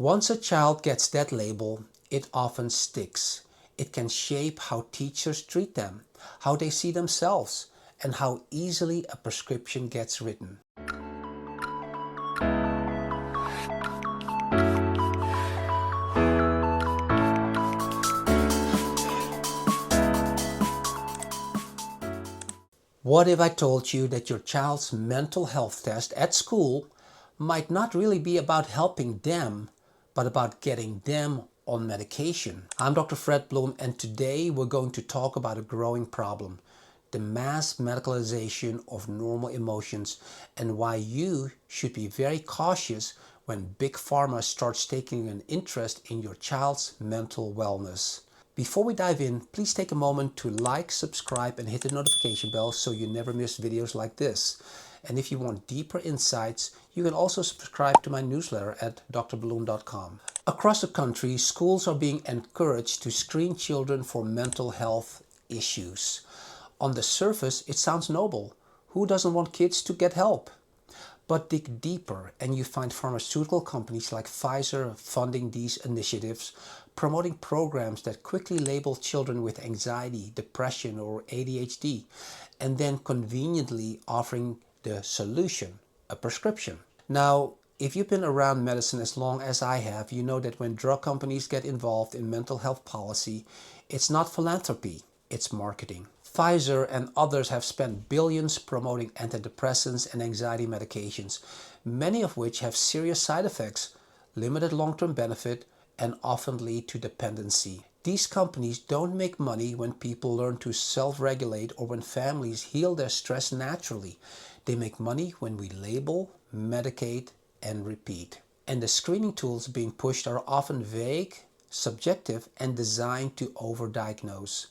Once a child gets that label, it often sticks. It can shape how teachers treat them, how they see themselves, and how easily a prescription gets written. What if I told you that your child's mental health test at school might not really be about helping them, but about getting them on medication? I'm Dr. Bloem, and today we're going to talk about a growing problem, the mass medicalization of normal emotions, and why you should be very cautious when Big Pharma starts taking an interest in your child's mental wellness. Before we dive in, please take a moment to like, subscribe, and hit the notification bell so you never miss videos like this. And if you want deeper insights, you can also subscribe to my newsletter at drbloem.com. Across the country, schools are being encouraged to screen children for mental health issues. On the surface, it sounds noble. Who doesn't want kids to get help? But dig deeper and you find pharmaceutical companies like Pfizer funding these initiatives, promoting programs that quickly label children with anxiety, depression, or ADHD, and then conveniently offering the solution, a prescription. Now, if you've been around medicine as long as I have, you know that when drug companies get involved in mental health policy, it's not philanthropy, it's marketing. Pfizer and others have spent billions promoting antidepressants and anxiety medications, many of which have serious side effects, limited long-term benefit, and often lead to dependency. These companies don't make money when people learn to self-regulate or when families heal their stress naturally. They make money when we label, medicate, and repeat. And the screening tools being pushed are often vague, subjective, and designed to overdiagnose.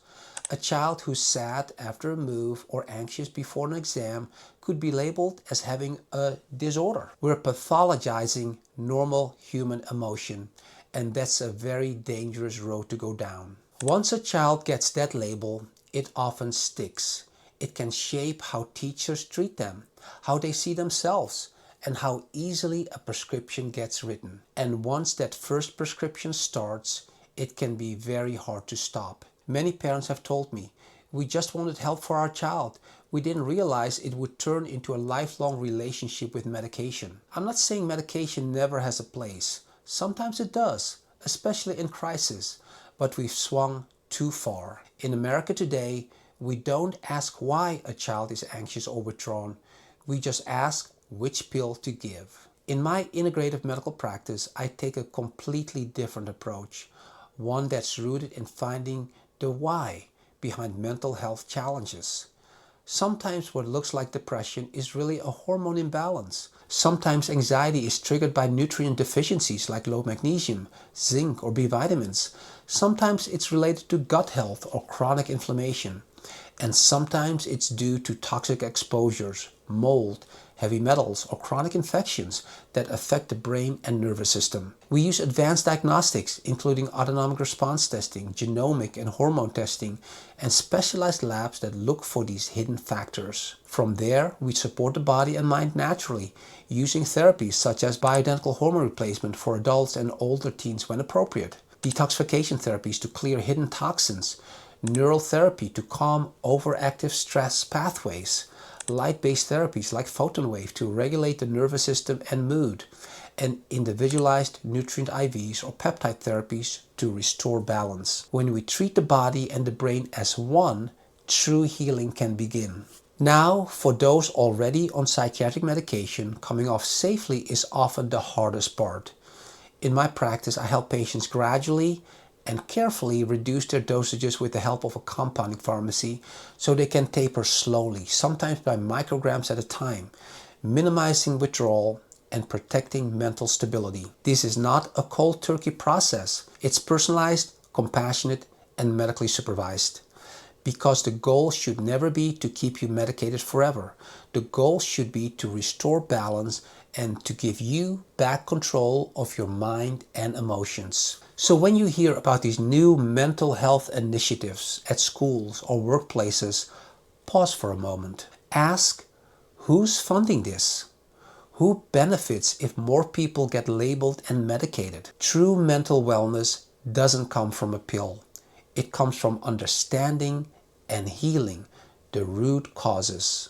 A child who's sad after a move or anxious before an exam could be labeled as having a disorder. We're pathologizing normal human emotion, and that's a very dangerous road to go down. Once a child gets that label, it often sticks. It can shape how teachers treat them, how they see themselves, and how easily a prescription gets written. And once that first prescription starts, it can be very hard to stop. Many parents have told me, we just wanted help for our child. We didn't realize it would turn into a lifelong relationship with medication. I'm not saying medication never has a place. Sometimes it does, especially in crisis, but we've swung too far. In America today, we don't ask why a child is anxious or withdrawn. We just ask which pill to give. In my integrative medical practice, I take a completely different approach, one that's rooted in finding the why behind mental health challenges. Sometimes what looks like depression is really a hormone imbalance. Sometimes anxiety is triggered by nutrient deficiencies like low magnesium, zinc, or B vitamins. Sometimes it's related to gut health or chronic inflammation. And sometimes it's due to toxic exposures, mold, heavy metals, or chronic infections that affect the brain and nervous system. We use advanced diagnostics, including autonomic response testing, genomic and hormone testing, and specialized labs that look for these hidden factors. From there, we support the body and mind naturally, using therapies such as bioidentical hormone replacement for adults and older teens when appropriate, detoxification therapies to clear hidden toxins, neural therapy to calm overactive stress pathways, light-based therapies like photon wave to regulate the nervous system and mood, and individualized nutrient IVs or peptide therapies to restore balance. When we treat the body and the brain as one, true healing can begin. Now, for those already on psychiatric medication, coming off safely is often the hardest part. In my practice, I help patients gradually and carefully reduce their dosages with the help of a compounding pharmacy so they can taper slowly, sometimes by micrograms at a time, minimizing withdrawal and protecting mental stability. This is not a cold turkey process. It's personalized, compassionate, and medically supervised. Because the goal should never be to keep you medicated forever. The goal should be to restore balance and to give you back control of your mind and emotions. So when you hear about these new mental health initiatives at schools or workplaces, pause for a moment. Ask, who's funding this? Who benefits if more people get labeled and medicated? True mental wellness doesn't come from a pill. It comes from understanding and healing the root causes.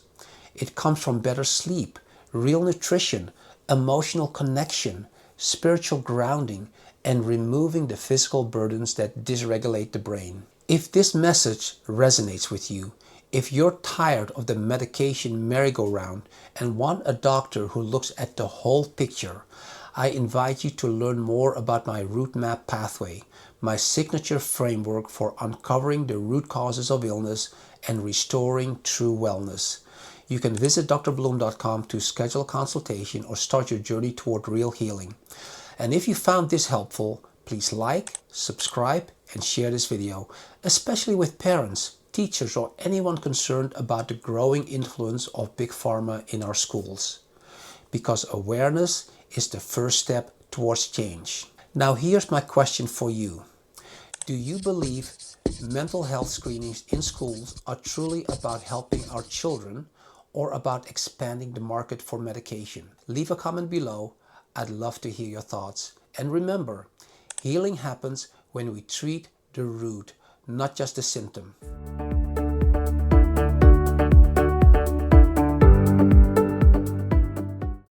It comes from better sleep, real nutrition, emotional connection, spiritual grounding, and removing the physical burdens that dysregulate the brain. If this message resonates with you, if you're tired of the medication merry-go-round and want a doctor who looks at the whole picture, I invite you to learn more about my ROOTMAP Pathway, my signature framework for uncovering the root causes of illness and restoring true wellness. You can visit drbloem.com to schedule a consultation or start your journey toward real healing. And if you found this helpful, please like, subscribe, and share this video, especially with parents, teachers, or anyone concerned about the growing influence of Big Pharma in our schools. Because awareness is the first step towards change. Now here's my question for you. Do you believe mental health screenings in schools are truly about helping our children or about expanding the market for medication? Leave a comment below. I'd love to hear your thoughts. And remember, healing happens when we treat the root, not just the symptom.